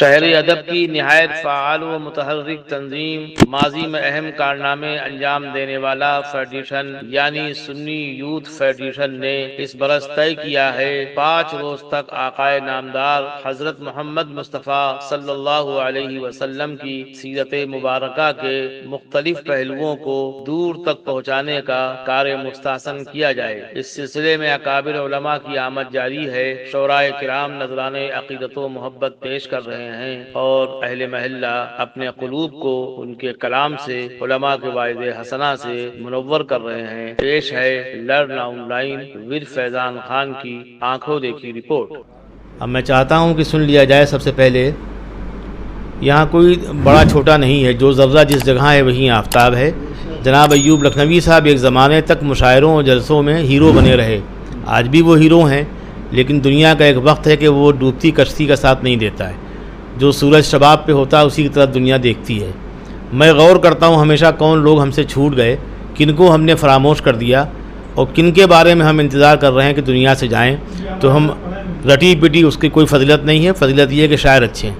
شہر ادب کی نہایت فعال و متحرک تنظیم، ماضی میں اہم کارنامے انجام دینے والا فیڈریشن یعنی سنی یوتھ فیڈریشن نے اس برس طے کیا ہے 5 روز تک آقائے نامدار حضرت محمد مصطفیٰ صلی اللہ علیہ وسلم کی سیرت مبارکہ کے مختلف پہلوؤں کو دور تک پہنچانے کا کار مستحسن کیا جائے۔ اس سلسلے میں اکابر علماء کی آمد جاری ہے۔ شعراء کرام نذرانے عقیدت و محبت پیش کر رہے ہیں اور اہل محلہ اپنے قلوب کو ان کے کلام سے، علماء کے واعظ حسنہ سے منور کر رہے ہیں۔ پیش ہے لرن آن لائن ود فیضان خان کی آنکھوں دیکھی رپورٹ۔ اب میں چاہتا ہوں کہ سن لیا جائے۔ سب سے پہلے یہاں کوئی بڑا چھوٹا نہیں ہے، جو ذرہ جس جگہ ہے وہیں آفتاب ہے۔ جناب ایوب لکھنوی صاحب ایک زمانے تک مشاعروں اور جلسوں میں ہیرو بنے رہے، آج بھی وہ ہیرو ہیں، لیکن دنیا کا ایک وقت ہے کہ وہ ڈوبتی کشتی کا ساتھ نہیں دیتا ہے۔ جو سورج شباب پہ ہوتا ہے اسی کی طرف دنیا دیکھتی ہے۔ میں غور کرتا ہوں ہمیشہ کون لوگ ہم سے چھوٹ گئے، کن کو ہم نے فراموش کر دیا، اور کن کے بارے میں ہم انتظار کر رہے ہیں کہ دنیا سے جائیں تو ہم رٹی پٹی، اس کی کوئی فضیلت نہیں ہے۔ فضیلت یہ ہے کہ شاعر اچھے ہیں۔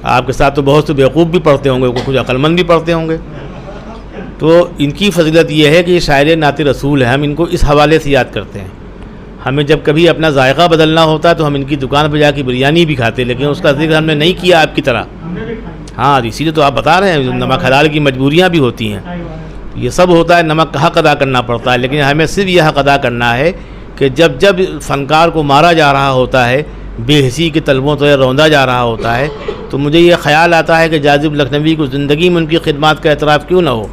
آپ کے ساتھ تو بہت سے بیوقوف بھی پڑھتے ہوں گے، کچھ عقل مند بھی پڑھتے ہوں گے، تو ان کی فضیلت یہ ہے کہ یہ شاعر نعت رسول ہے۔ ہم ان کو اس حوالے سے یاد کرتے ہیں۔ ہمیں جب کبھی اپنا ذائقہ بدلنا ہوتا ہے تو ہم ان کی دکان پہ جا کے بریانی بھی کھاتے، لیکن اس کا ذکر ہم نے نہیں کیا آپ کی طرح۔ ہاں، اسی لیے تو آپ بتا رہے ہیں نمک حلال کی مجبوریاں بھی ہوتی ہیں، یہ سب ہوتا ہے، نمک کا حق ادا کرنا پڑتا ہے، لیکن ہمیں صرف یہ حق ادا کرنا ہے کہ جب فنکار کو مارا جا رہا ہوتا ہے، بے حسی کے طلبوں تو روندا جا رہا ہوتا ہے، تو مجھے یہ خیال آتا ہے کہ جاذب لکھنوی کو زندگی میں ان کی خدمات کا اعتراف کیوں نہ ہو،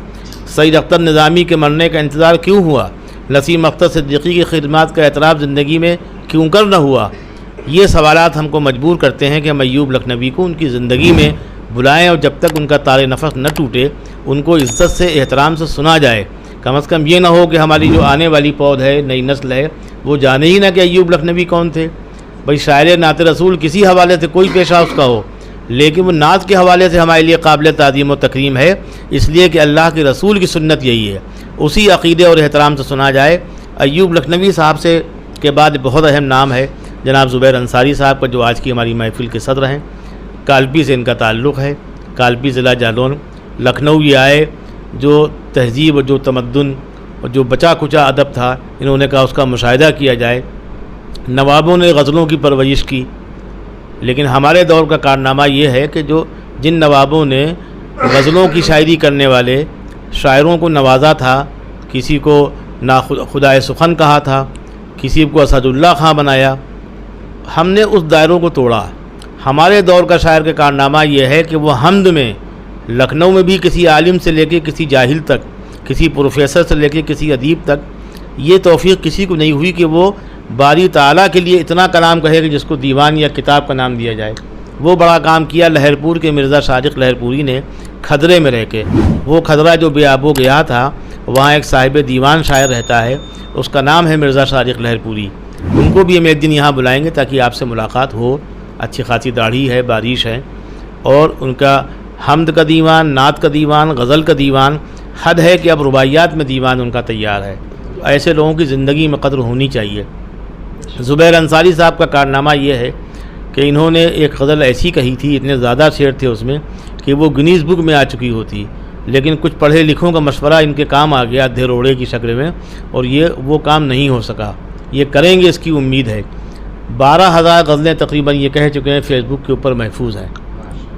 سید اختر نظامی کے مرنے کا انتظار کیوں ہوا، نسیم اختر صدیقی کی خدمات کا اعتراف زندگی میں کیوں کر نہ ہوا۔ یہ سوالات ہم کو مجبور کرتے ہیں کہ ہم ایوب لکھنوی کو ان کی زندگی میں بلائیں، اور جب تک ان کا تار نفس نہ ٹوٹے ان کو عزت سے، احترام سے سنا جائے۔ کم از کم یہ نہ ہو کہ ہماری جو آنے والی پود ہے، نئی نسل ہے، وہ جانے ہی نہ کہ ایوب لکھنوی کون تھے۔ بھائی شاعر نعت رسول کسی حوالے سے کوئی پیشہ اس کا ہو، لیکن وہ نعت کے حوالے سے ہمارے لیے قابل تعظیم و تکریم ہے، اس لیے کہ اللہ کے رسول کی سنت یہی ہے، اسی عقیدے اور احترام سے سنا جائے۔ ایوب لکھنوی صاحب سے کے بعد بہت اہم نام ہے جناب زبیر انصاری صاحب کا، جو آج کی ہماری محفل کے صدر ہیں۔ کالپی سے ان کا تعلق ہے، کالپی ضلع جالون، لکھنؤ یہ آئے، جو تہذیب اور جو تمدن اور جو بچا کچا ادب تھا، انہوں نے کہا اس کا مشاہدہ کیا جائے۔ نوابوں نے غزلوں کی پرورش کی، لیکن ہمارے دور کا کارنامہ یہ ہے کہ جن نوابوں نے غزلوں کی شاعری کرنے والے شاعروں کو نوازا تھا، کسی کو خدائے سخن کہا تھا، کسی کو اسد اللہ خاں بنایا، ہم نے اس دائروں کو توڑا۔ ہمارے دور کا شاعر کا کارنامہ یہ ہے کہ وہ حمد میں لکھنؤ میں بھی کسی عالم سے لے کے کسی جاہل تک، کسی پروفیسر سے لے کے کسی ادیب تک، یہ توفیق کسی کو نہیں ہوئی کہ وہ باری تعالیٰ کے لیے اتنا کلام کہے کہ جس کو دیوان یا کتاب کا نام دیا جائے۔ وہ بڑا کام کیا لہر پور کے مرزا صادق لہر پوری نے، کھدرے میں رہ کے۔ وہ کھدرہ جو بے آب و گیا تھا، وہاں ایک صاحب دیوان شاعر رہتا ہے، اس کا نام ہے مرزا صادق لہر پوری۔ ان کو بھی ہم ایک دن یہاں بلائیں گے تاکہ آپ سے ملاقات ہو۔ اچھی خاصی داڑھی ہے، بارش ہے، اور ان کا حمد کا دیوان، نعت کا دیوان، غزل کا دیوان، حد ہے کہ اب رباعیات میں دیوان ان کا تیار ہے۔ ایسے لوگوں کی زندگی میں قدر ہونی چاہیے۔ زبیر انصاری صاحب کا کارنامہ یہ ہے کہ انہوں نے ایک غزل ایسی کہی تھی، اتنے زیادہ شعر تھے اس میں کہ وہ گنیز بک میں آ چکی ہوتی، لیکن کچھ پڑھے لکھوں کا مشورہ ان کے کام آ گیا ادھے روڑے کی شکل میں، اور وہ کام نہیں ہو سکا۔ یہ کریں گے اس کی امید ہے۔ 12,000 غزلیں تقریباً یہ کہہ چکے ہیں، فیس بک کے اوپر محفوظ ہیں،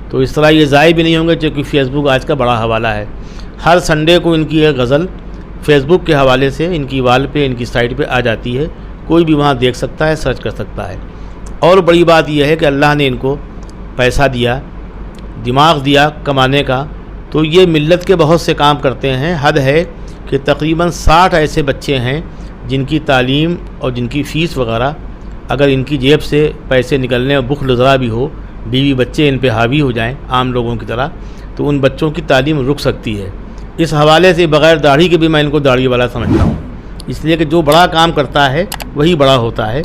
تو اس طرح یہ ضائع بھی نہیں ہوں گے، چونکہ فیس بک آج کا بڑا حوالہ ہے۔ ہر سنڈے کو ان کی ایک غزل فیس بک کے حوالے سے ان کی وال پہ، ان کی سائٹ پہ آ جاتی ہے، کوئی بھی وہاں دیکھ سکتا ہے، سرچ کر سکتا ہے۔ اور بڑی بات یہ ہے کہ اللہ نے ان کو پیسہ دیا، دماغ دیا کمانے کا، تو یہ ملت کے بہت سے کام کرتے ہیں۔ حد ہے کہ تقریباً 60 ایسے بچے ہیں جن کی تعلیم اور جن کی فیس وغیرہ، اگر ان کی جیب سے پیسے نکلنے اور بخل ذرا بھی ہو، بیوی بچے ان پہ حاوی ہو جائیں عام لوگوں کی طرح، تو ان بچوں کی تعلیم رک سکتی ہے۔ اس حوالے سے بغیر داڑھی کے بھی میں ان کو داڑھی والا سمجھتا ہوں، اس لیے کہ جو بڑا کام کرتا ہے وہی بڑا ہوتا ہے،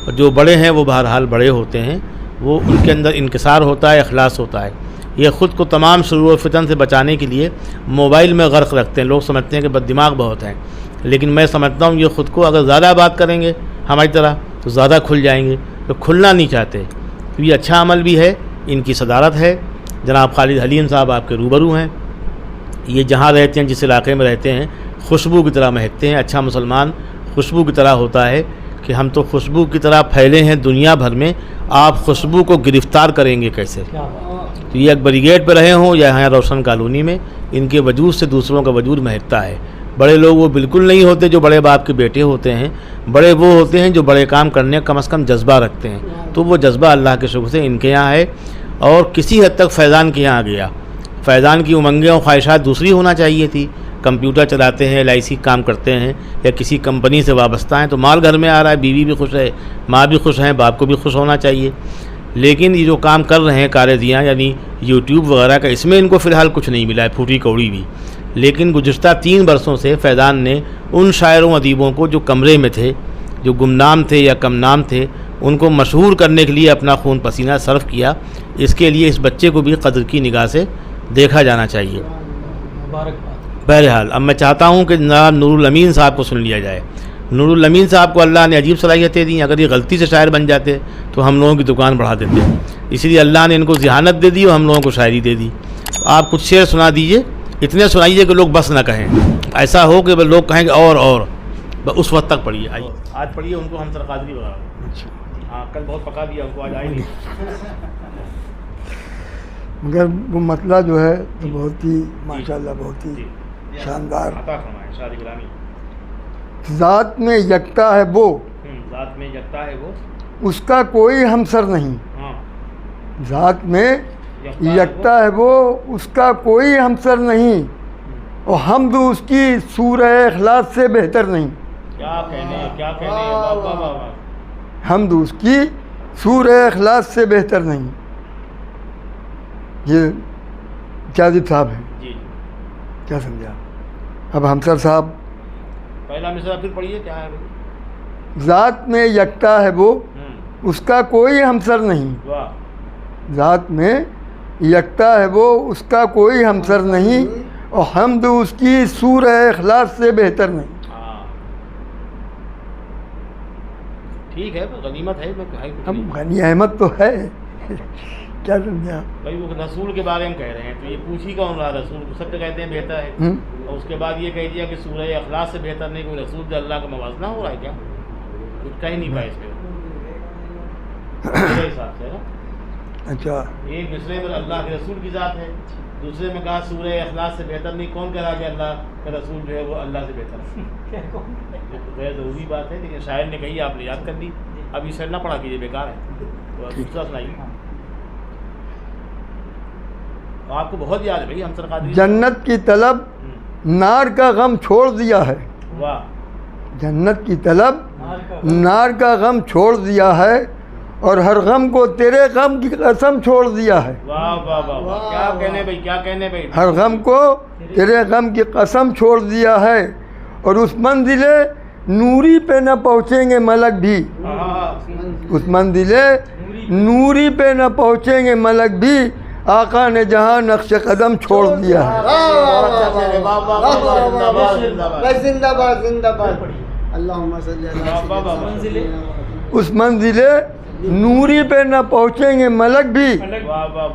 اور جو بڑے ہیں وہ بہرحال بڑے ہوتے ہیں، وہ ان کے اندر انکسار ہوتا ہے، اخلاص ہوتا ہے۔ یہ خود کو تمام شرور و فتن سے بچانے کے لیے موبائل میں غرق رکھتے ہیں۔ لوگ سمجھتے ہیں کہ بد دماغ بہت ہیں، لیکن میں سمجھتا ہوں یہ خود کو اگر زیادہ بات کریں گے ہماری طرح تو زیادہ کھل جائیں گے، تو کھلنا نہیں چاہتے۔ تو یہ اچھا عمل بھی ہے ان کی صدارت ہے. جناب خالد حلیم صاحب آپ کے روبرو ہیں. یہ جہاں رہتے ہیں، جس علاقے میں رہتے ہیں، خوشبو کی طرح مہکتے ہیں. اچھا مسلمان خوشبو کی طرح ہوتا ہے کہ ہم تو خوشبو کی طرح پھیلے ہیں دنیا بھر میں، آپ خوشبو کو گرفتار کریں گے کیسے؟ تو یہ اکبری گیٹ پہ رہے ہوں یا یہاں روشن کالونی میں، ان کے وجود سے دوسروں کا وجود مہکتا ہے. بڑے لوگ وہ بالکل نہیں ہوتے جو بڑے باپ کے بیٹے ہوتے ہیں، بڑے وہ ہوتے ہیں جو بڑے کام کرنے کا کم از کم جذبہ رکھتے ہیں. تو وہ جذبہ اللہ کے شکر سے ان کے یہاں ہے، اور کسی حد تک فیضان کے یہاں گیا. فیضان کی امنگیں اور خواہشات دوسری ہونا چاہیے تھی. کمپیوٹر چلاتے ہیں، LIC کام کرتے ہیں، یا کسی کمپنی سے وابستہ ہیں، تو مال گھر میں آ رہا ہے، بیوی بھی خوش ہے، ماں بھی خوش ہیں، باپ کو بھی خوش ہونا چاہیے. لیکن یہ جو کام کر رہے ہیں کاررزیاں یعنی YouTube وغیرہ کا، اس میں ان کو فی الحال کچھ نہیں ملا ہے، پھوٹی کوڑی بھی. لیکن گزشتہ 3 برسوں سے فیضان نے ان شاعروں ادیبوں کو جو کمرے میں تھے، جو گمنام تھے یا کم نام تھے، ان کو مشہور کرنے کے لیے اپنا خون پسینہ صرف کیا. اس کے لیے اس بچے کو بھی قدر کی نگاہ سے دیکھا جانا چاہیے. بہرحال اب میں چاہتا ہوں کہ جناب نور الامین صاحب کو سن لیا جائے. نور الامین صاحب کو اللہ نے عجیب صلاحیتیں دیں. اگر یہ غلطی سے شاعر بن جاتے تو ہم لوگوں کی دکان بڑھا دیتے. اس لیے اللہ نے ان کو ذہانت دے دی اور ہم لوگوں کو شاعری دے دی. آپ کچھ شعر سنا دیجئے، اتنے سنائیے کہ لوگ بس نہ کہیں. ایسا ہو کہ لوگ کہیں گے اور اس وقت تک پڑھیے. آئیے آج پڑھیے ان کو ہم قادری وغیرہ. ہاں کل بہت پکا دیا ان کو، آج آئے نہیں. مگر وہ مسئلہ جو ہے تو بہت ہی ماشاءاللہ بہت ہی شاندار. ذات میں یکتا ہے وہ، ذات میں یکتا ہے وہ، اس کا کوئی ہمسر نہیں. ذات میں یکتا ہے وہ، اس کا کوئی ہمسر نہیں، اور حمد اس کی سورہ اخلاص سے بہتر نہیں. کیا کہنے حمد اس کی سورہ اخلاص سے بہتر نہیں. یہ جاذب صاحب ہیں. جی کیا سمجھا؟ اب ہمسر صاحب پہلا مصرع پھر پڑھیے. کیا ہے؟ ذات میں یکتا ہے وہ، اس کا کوئی ہمسر نہیں. ذات میں یکتا ہے وہ، اس کا کوئی ہمسر نہیں، اور حمد اس کی سورہ اخلاص سے بہتر نہیں. ٹھیک ہے، غنیمت ہے. اب غنی احمد تو ہے. کیا سمجھا بھائی؟ وہ رسول کے بارے میں کہہ رہے ہیں تو یہ پوچھ ہی کون رہا؟ رسول کو سب کہتے ہیں بہتر ہے، اور اس کے بعد یہ کہہ دیا کہ سورہ اخلاص سے بہتر نہیں. کوئی رسول جو اللہ کا موازنہ ہو رہا ہے کیا؟ کچھ کہہ نہیں پائے اس پہ میرے حساب سے. اچھا، ایک دوسرے میں اللہ کے رسول کی ذات ہے، دوسرے میں کہا سورہ اخلاص سے بہتر نہیں. کون کہہ رہا کہ اللہ کا رسول جو ہے وہ اللہ سے بہتر ہے؟ غیر ضروری بات ہے، لیکن شاعر نے کہی، آپ نے یاد کر لی. اب یہ شعر نہ پڑھا کیجیے، بیکار ہے. تو دوسرا سنائیے. آپ کو بہت یاد ہے بھائی ہمسر قادری. جنت کی طلب نار کا غم چھوڑ دیا ہے. واہ. جنت کی طلب نار کا غم چھوڑ دیا ہے، اور ہر غم کو تیرے غم کی قسم چھوڑ دیا ہے. واہ واہ واہ واہ. کیا کہنے بھائی، کیا کہنے بھائی. ہر غم کو تیرے غم کی قسم چھوڑ دیا ہے، اور اس منزل نوری پہ نہ پہنچیں گے ملک بھی. اس منزل نوری پہ نہ پہنچیں گے ملک بھی، آقا نے جہاں نقش قدم چھوڑ دیا ہے. زندہ باد زندہ باد. اللہم صلی علی اس منزل نوری پہ نہ پہنچیں گے ملک بھی،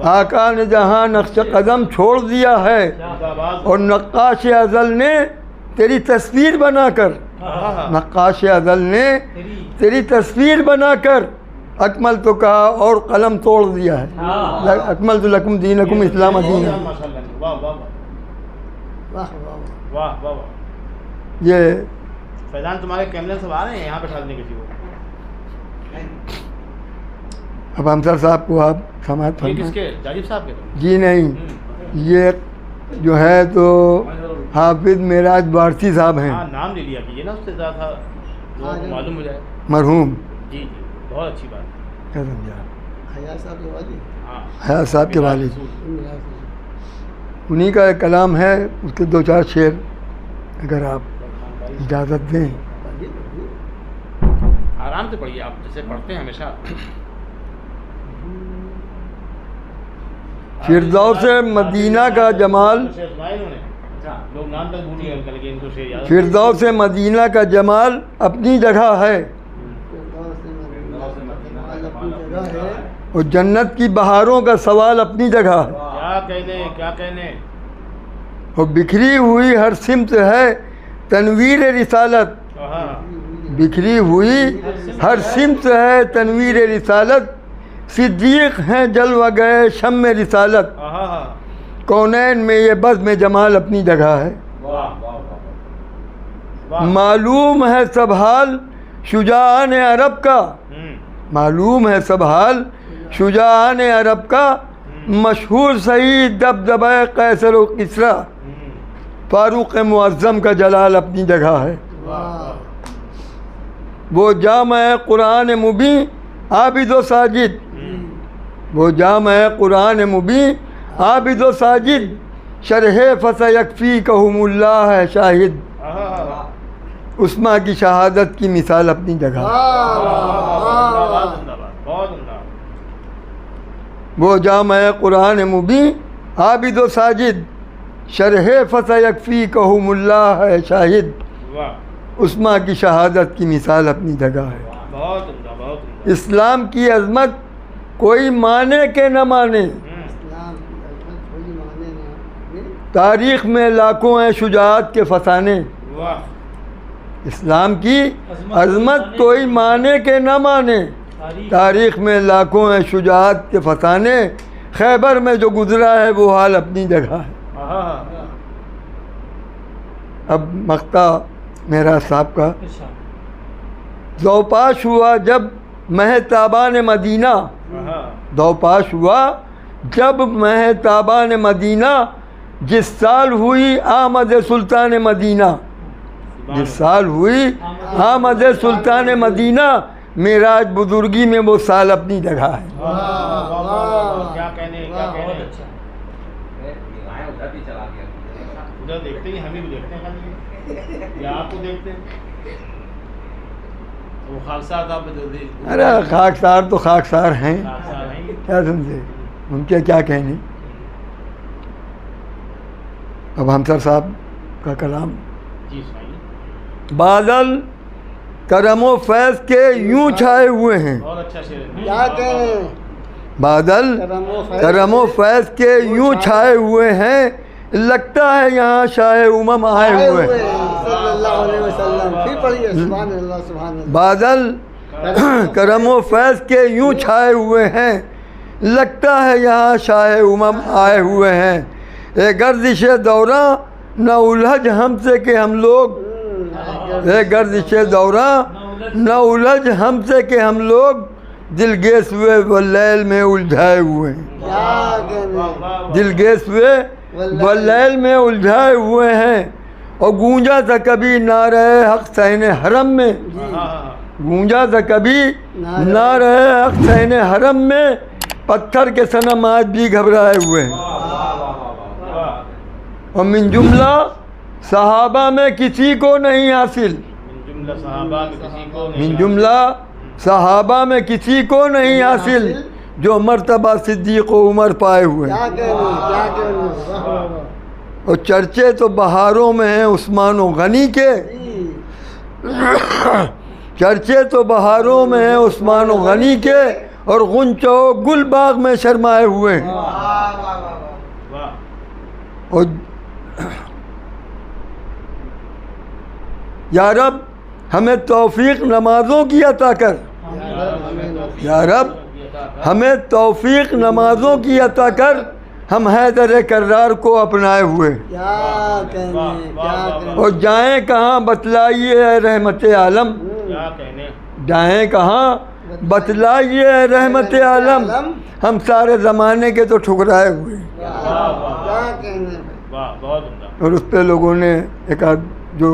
آقا نے جہاں نقش قدم چھوڑ دیا ہے، اور نقاش ازل نے تیری تصویر بنا کر، نقاش ازل نے تیری تصویر بنا کر اکمل تو کہا اور قلم توڑ دیا ہے. اکمل تو لکم دینکم اسلام دینا. یہ فیضان تمہارے کیمرے سے آ رہے ہیں یہاں پہ ٹھہرنے کسی کو. اب ہمسر صاحب کو آپ سماعت یہ کس فرمائیں. کے؟ جاجب صاحب کے؟ جی نہیں، یہ جو ہے تو حافظ معراج بارسی صاحب ہیں. ہاں نام لے لیا کیجیے نا، اس سے زیادہ معلوم ہو جائے. مرحوم. جی جی بہت اچھی بات. کیا سمجھا؟ حیات صاحب کے والد. ہاں حیات صاحب کے والد. انہی کا ایک کلام ہے، اس کے 2-4 شعر اگر آپ اجازت دیں. آرام سے پڑھیے، آپ جیسے پڑھتے ہیں ہمیشہ. فردوس مدینہ کا جمال، لوگ نام تک بھول گئے لیکن ان کو شعر یاد. فردوس مدینہ کا جمال اپنی جگہ ہے، اور جنت کی بہاروں کا سوال اپنی جگہ ہے، کیا کہنے اور بکھری ہوئی ہر سمت ہے تنویر رسالت، بکھری ہوئی ہر سمت ہے تنویر رسالت، صدیق ہیں جلوہ گئے شم رسالت، کونین میں یہ بزم جمال اپنی جگہ ہے، معلوم ہے سب حال شجاعان عرب کا، معلوم ہے سب حال شجاعان عرب کا، مشہور سعید دبدبہ قیصر و کسریٰ، فاروق معظم کا جلال اپنی جگہ ہے، وہ جامع قرآن مبین عابد و ساجد، وہ جامع قرآن مبین عابد و ساجد، شرح فسیکفیکہم اللہ ہے شاہد، عثمان کی شہادت کی مثال اپنی جگہ، وہ جامع قرآن مبین عابد و ساجد، شرح فسیکفیکہم اللہ ہے شاہد، عثمان کی شہادت کی مثال اپنی جگہ ہے۔ اسلام کی عظمت کوئی مانے کہ نہ مانے، تاریخ میں لاکھوں ہیں شجاعت کے فسانے، اسلام کی عظمت کوئی مانے کہ نہ مانے، تاریخ میں لاکھوں ہیں شجاعت کے فسانے، خیبر میں جو گزرا ہے وہ حال اپنی جگہ ہے۔ اب مقطع میرا صاحب کا، ذوپاش ہوا جب مہ تابان مدینہ، ذوپاش ہوا جب مہ تابان مدینہ، جس سال ہوئی آمد سلطان مدینہ، جس سال ہوئی آمد سلطان مدینہ، معراج بزرگی میں وہ سال اپنی جگہ ہے۔ کیا کہنے ادھر دیکھتے ہیں، ہمیں بھی دیکھتے ہیں یا آپ کو دیکھتے ہیں؟ وہ خاکسار آپ ارے خاکسار تو خاکسار ہیں، کیا سمجھے ان کے کیا کہنے۔ اب ہمسر صاحب کا کلام، بادل کرم و فیض کے یوں چھائے ہوئے ہیں، کیا کہیں، بادل کرم و فیض کے یوں چھائے ہوئے ہیں، لگتا ہے یہاں شاہ امم آئے ہوئے ہیں، صلی اللہ علیہ وسلم، پھر پڑھیے سبحان اللہ سبحان اللہ۔ بادل کرم و فیض کے یوں چھائے ہوئے ہیں، لگتا ہے یہاں شاہ امم آئے ہوئے ہیں، اے گردش دوراں نہ الجھ ہم سے کہ ہم لوگ، اے گردش دوراں نہ الجھ ہم سے کہ ہم لوگ، دل گیس ہوئے واللیل میں الجھائے ہوئے ہیں، کیا کہنے، دل گیس ہوئے واللیل میں الجھائے ہوئے ہیں، اور گونجا تھا کبھی نعرہ حق سین حرم میں، گونجا تھا کبھی نعرہ حق سین حرم میں، پتھر کے صنم آج بھی گھبرائے ہوئے ہیں، اور من جملہ صحابہ میں کسی کو نہیں حاصل، من جملہ صحابہ میں کسی کو نہیں حاصل، جو مرتبہ صدیق و عمر پائے ہوئے ہیں، کیا کہنے، کیا کہنے، اور چرچے تو بہاروں میں ہیں عثمان و غنی کے، چرچے تو بہاروں میں ہیں عثمان و غنی کے، اور غنچہ و گل باغ میں شرمائے ہوئے ہیں، اور یا رب ہمیں توفیق نمازوں کی عطا کر، یا رب ہمیں توفیق نمازوں کی عطا کر، ہم حیدر کرار کو اپنائے ہوئے، کیا کہنے، کیا کہنے، اور جائیں کہاں بتلائیے اے رحمت عالم، جائیں کہاں بتلائیے اے رحمت عالم، ہم سارے زمانے کے تو ٹھکرائے ہوئے ہیں۔ کیا کہنے، اور اس پہ لوگوں نے ایک آدھ جو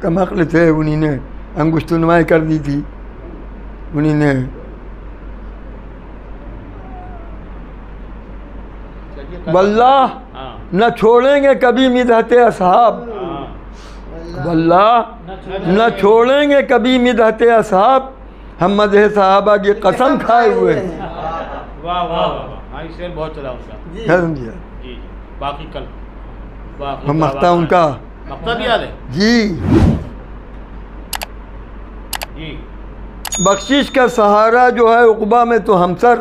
کم عقل تھے انہی نے انگشت نمائی کر دی تھی، انہی نے واللہ نہ چھوڑیں گے کبھی مدحت اصحاب، واللہ نہ چھوڑیں گے کبھی مدحت اصحاب، ہم مدح صحابہ کی قسم کھائے ہوئے ہیں۔ واہ واہ واہ، یہ شعر بہت چلا اس کا، کیا سمجھا؟ جی باقی کل ہم مقطع ان کا مقطع بھی یاد ہے جی، جی، بخشش کا سہارا جو ہے عقبہ میں تو ہمسر،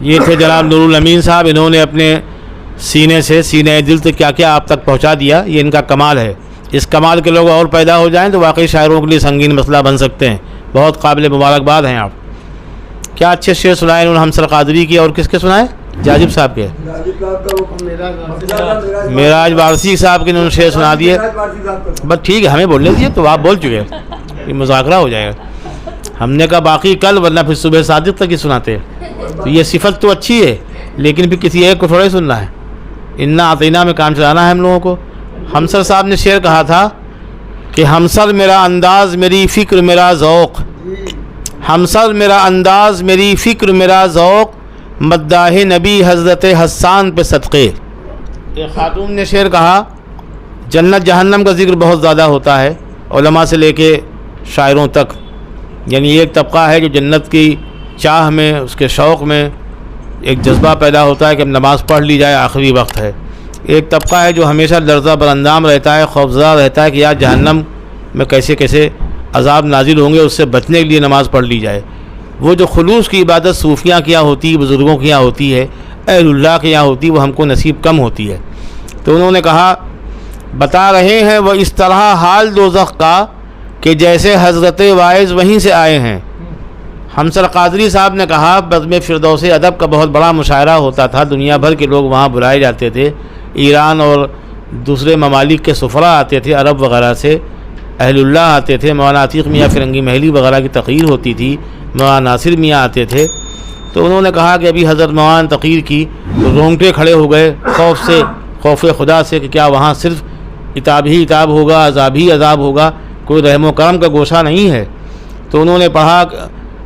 یہ تھے جناب نور الامین صاحب، انہوں نے اپنے سینے سے سینہ دل سے کیا کیا آپ تک پہنچا دیا، یہ ان کا کمال ہے۔ اس کمال کے لوگ اور پیدا ہو جائیں تو واقعی شاعروں کے لیے سنگین مسئلہ بن سکتے ہیں۔ بہت قابل مبارکباد ہیں آپ۔ کیا اچھے شعر سنائے انہوں نے ہمسر قادری کی، اور کس کے سنائے؟ جاجب صاحب کے، معراج وارثی صاحب کے انہوں نے شعر سنا دیے۔ بس ٹھیک ہے، ہمیں بولنے دیجیے، تو آپ بول چکے، یہ مذاکرہ ہو جائے گا۔ ہم نے کہا باقی کل، ورنہ پھر صبح صادق تک ہی سناتے۔ تو یہ صفت تو اچھی ہے، لیکن پھر کسی ایک کو تھوڑے سننا ہے، انا اعطینا میں کام چلانا ہے ہم لوگوں کو۔ ہمسر صاحب نے شعر کہا تھا کہ ہمسر میرا انداز میری فکر میرا ذوق، ہمسر میرا انداز میری فکر میرا ذوق، مداح نبی حضرت حسان پہ صدقے۔ ایک خاتون نے شعر کہا، جنت جہنم کا ذکر بہت زیادہ ہوتا ہے علماء سے لے کے شاعروں تک، یعنی ایک طبقہ ہے جو جنت کی چاہ میں، اس کے شوق میں ایک جذبہ پیدا ہوتا ہے کہ اب نماز پڑھ لی جائے، آخری وقت ہے۔ ایک طبقہ ہے جو ہمیشہ لرزہ براندام رہتا ہے، خوفزدہ رہتا ہے کہ یار جہنم میں کیسے کیسے عذاب نازل ہوں گے، اس سے بچنے کے لیے نماز پڑھ لی جائے۔ وہ جو خلوص کی عبادت صوفیاں کے یہاں ہوتی ہے، بزرگوں کے یہاں ہوتی ہے، اہل اللہ کے یہاں ہوتی ہے، وہ ہم کو نصیب کم ہوتی ہے۔ تو انہوں نے کہا، بتا رہے ہیں وہ اس طرح حال دوزخ کا کہ جیسے حضرت واعظ وہیں سے آئے ہیں۔ ہمسر قادری صاحب نے کہا، بزم فردوس ادب کا بہت بڑا مشاعرہ ہوتا تھا، دنیا بھر کے لوگ وہاں بلائے جاتے تھے، ایران اور دوسرے ممالک کے سفراء آتے تھے، عرب وغیرہ سے اہل اللہ آتے تھے، مولانا عتیق میاں فرنگی محلی وغیرہ کی تقریر ہوتی تھی، مولانا ناصر میاں آتے تھے۔ تو انہوں نے کہا کہ ابھی حضرت مولانا تقریر کی تو رونگٹے کھڑے ہو گئے خوف خدا سے کہ کیا وہاں صرف عتاب ہی عتاب ہوگا، عذاب ہی عذاب ہوگا، کوئی رحم و کرم کا گوشہ نہیں ہے۔ تو انہوں نے پڑھا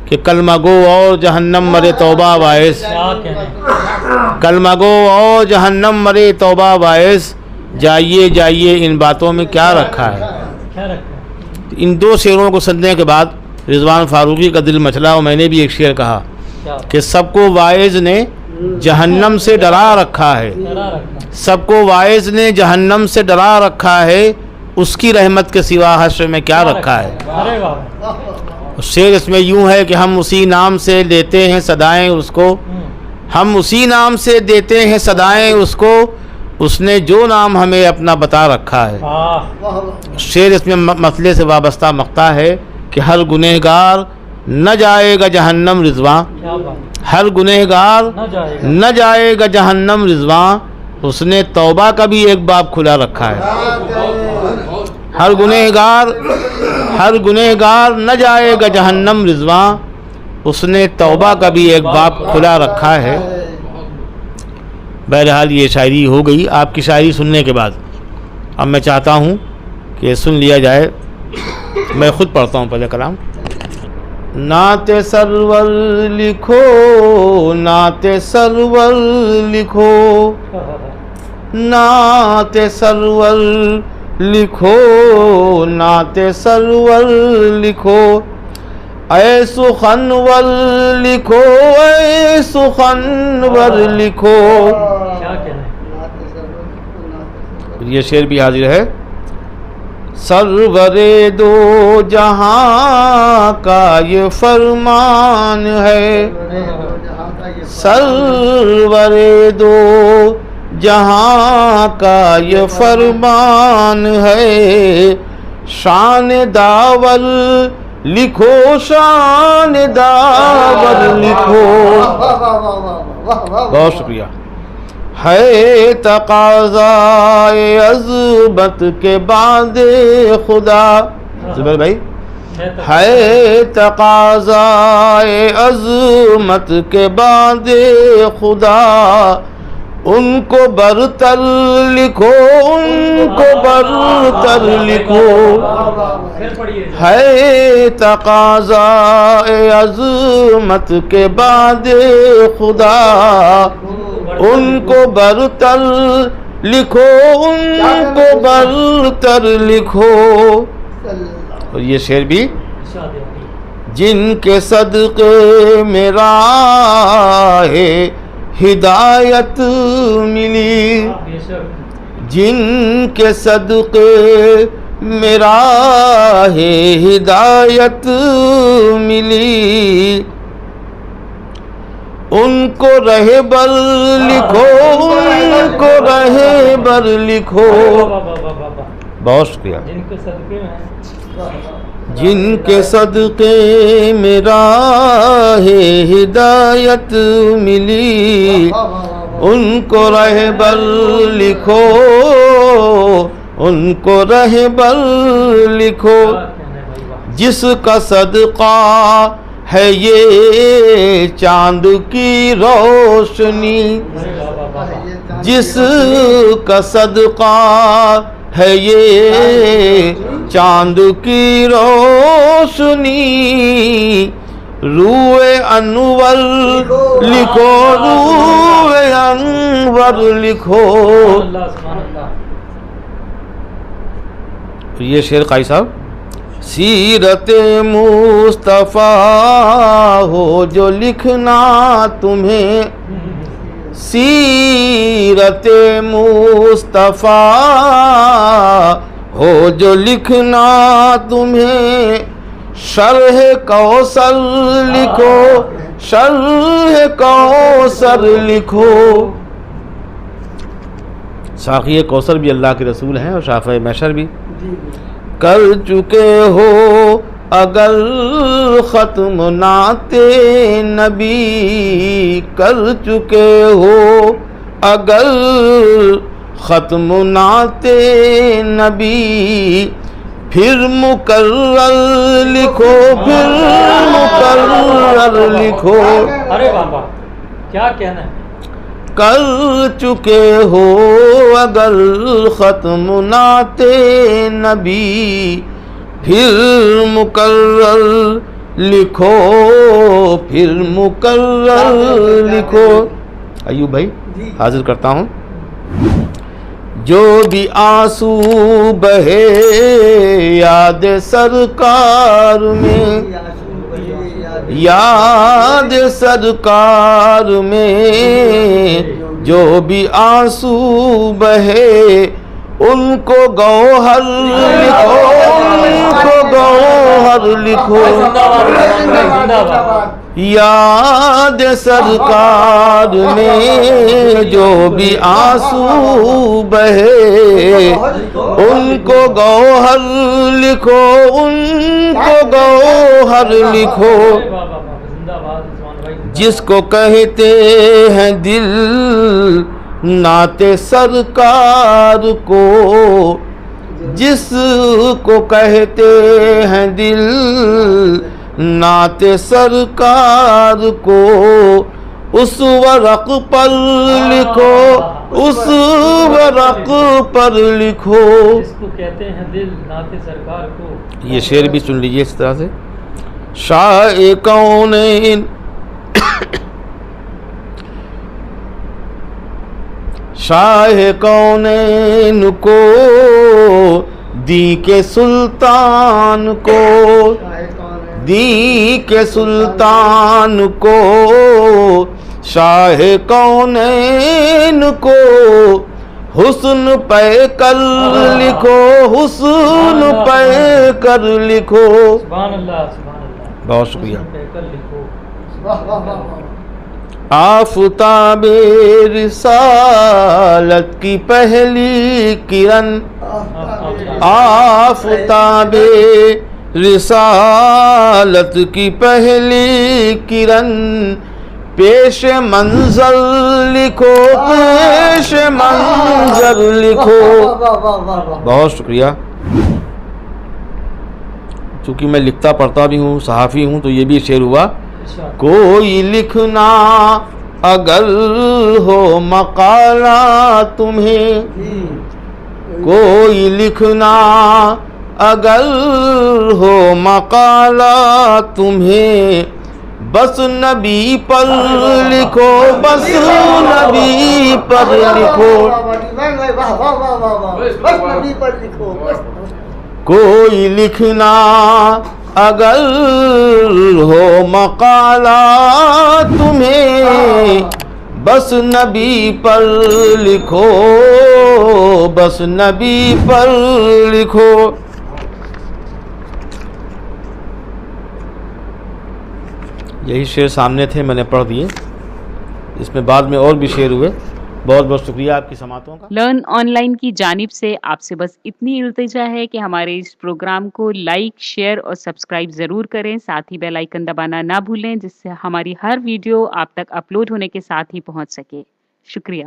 کہ کلمہ گو اور جہنم مرے توبہ باعث، کلمہ گو اور جہنم مرے توبہ باعث، جائیے جائیے ان باتوں میں کیا رکھا ہے۔ ان دو شعروں کو سننے کے بعد رضوان فاروقی کا دل مچلا، اور میں نے بھی ایک شعر کہا کہ سب کو واعظ نے جہنم سے ڈرا رکھا ہے، سب کو واعظ نے جہنم سے ڈرا رکھا ہے، اس کی رحمت کے سوا حشر میں کیا رکھا ہے۔ شعر اس میں یوں ہے کہ ہم اسی نام سے دیتے ہیں صدائیں اس کو، ہم اسی نام سے دیتے ہیں صدائیں اس کو، اس نے جو نام ہمیں اپنا بتا رکھا ہے۔ شعر اس میں مسئلے سے وابستہ مقطع ہے کہ ہر گنہگار نہ جائے گا جہنم رضواں، ہر گنہگار نہ جائے گا جہنم رضواں، اس نے توبہ کا بھی ایک باب کھلا رکھا ہے۔ ہر گنہگار نہ جائے گا جہنم رضواں، اس نے توبہ کا بھی ایک باب کھلا رکھا ہے۔ بہرحال یہ شاعری ہو گئی۔ آپ کی شاعری سننے کے بعد اب میں چاہتا ہوں کہ سن لیا جائے، میں خود پڑھتا ہوں پہلے کلام۔ نعت سرور لکھو، نعت سرور لکھو، نعت سرور لکھو، نعت سرور لکھو، اے سخنور لکھو، اے سخنور لکھو۔ یہ شعر بھی حاضر ہے۔ سرور دو جہاں کا یہ فرمان ہے، سرور دو جہاں کا یہ فرمان ہے، شان داور لکھو، شان داور لکھو۔ بہت شکریہ۔ ہے تقاضائے عظمت کے بعد خدا، زبیر بھائی، ہے تقاضائے عظمت کے بعد خدا، ان کو برتر لکھو، ان کو برتر لکھو۔ ہے تقاضائے عظمت کے بعد خدا، ان کو برتر لکھو، ان کو برتر لکھو۔ اور یہ شعر بھی، جن کے صدقے میں راہ ہدایت ملی، جن کے صدقے میرا ہے ہدایت ملی، ان کو رہبر لکھو، ان کو رہبر لکھو۔ بہت شکریہ۔ جن کے صدقے میرا ہے ہدایت ملی، ان کو رہبر لکھو، ان کو رہبر لکھو۔ جس کا صدقہ ہے یہ چاند کی روشنی، جس کا صدقہ ہے یہ چاند کی روشنی، روئے انور لکھو، روئے انور لکھو۔ یہ شعر قائی صاحب۔ سیرت مصطفیٰ ہو جو لکھنا تمہیں، سیرت مصطفیٰ ہو جو لکھنا تمہیں، شرح کوثر لکھو، شرح کوثر لکھو۔ ساقی کوثر بھی اللہ کے رسول ہیں اور شافع محشر بھی۔ کر چکے ہو اگر ختم نعت نبی، کر چکے ہو اگر ختم نعت نبی، پھر مکرر لکھو، پھر مکرر لکھو۔ ارے بابا کیا کہنا ہے۔ کر چکے ہو اگر ختم نعت نبی، پھر مکرر لکھو، پھر مکرر لکھو۔ ایوب بھائی حاضر کرتا ہوں۔ جو بھی آنسو بہے یاد سرکار میں، یاد سرکار میں، جو بھی آنسو بہے ان کو گوہر لکھو، ان کو گوہر لکھو۔ یاد سرکار میں جو بھی آنسو بہے ان کو گوہر لکھو، ان کو گوہر لکھو۔ جس کو کہتے ہیں دل نعت سرکار کو، جس کو کہتے ہیں دل نعت سرکار کو، اس ورق پر لکھو، اس ورق پر لکھو۔ جس کو کہتے ہیں دل نعت سرکار کو۔ یہ شعر بھی سن لیجئے اس طرح سے۔ شاہ کونین شاہ کونین کو دی کے سلطان کو، دی کے سلطان کو، شاہ کونین کو حسن پہ کر لکھو، حسن پہ کر لکھو۔ سبحان اللہ سبحان اللہ۔ بہت شکریہ۔ حسن پہ کر لکھو۔ آفتاب رسالت کی پہلی کرن، آفتاب رسالت کی پہلی کرن، پیش منظر لکھو، پیش منظر لکھو۔ بہت شکریہ۔ چونکہ میں لکھتا پڑھتا بھی ہوں، صحافی ہوں، تو یہ بھی شعر ہوا۔ کوئی لکھنا اگر ہو مقالہ تمہیں، کوئی لکھنا اگر ہو مقالہ تمہیں، بس نبی پر لکھو، بس نبی پر لکھو۔ کوئی لکھنا اگر ہو مقالہ تمہیں، بس نبی پر لکھو، بس نبی پر لکھو. یہی شعر سامنے تھے، میں نے پڑھ دیے. اس میں بعد میں اور بھی شعر ہوئے. بہت بہت شکریہ آپ کی سماعتوں کا. لرن آن لائن کی جانب سے آپ سے بس اتنی التجا ہے کہ ہمارے اس پروگرام کو لائک، شیئر اور سبسکرائب ضرور کریں. ساتھ ہی بیل آئیکن دبانا نہ بھولیں، جس سے ہماری ہر ویڈیو آپ تک اپلوڈ ہونے کے ساتھ ہی پہنچ سکے. شکریہ.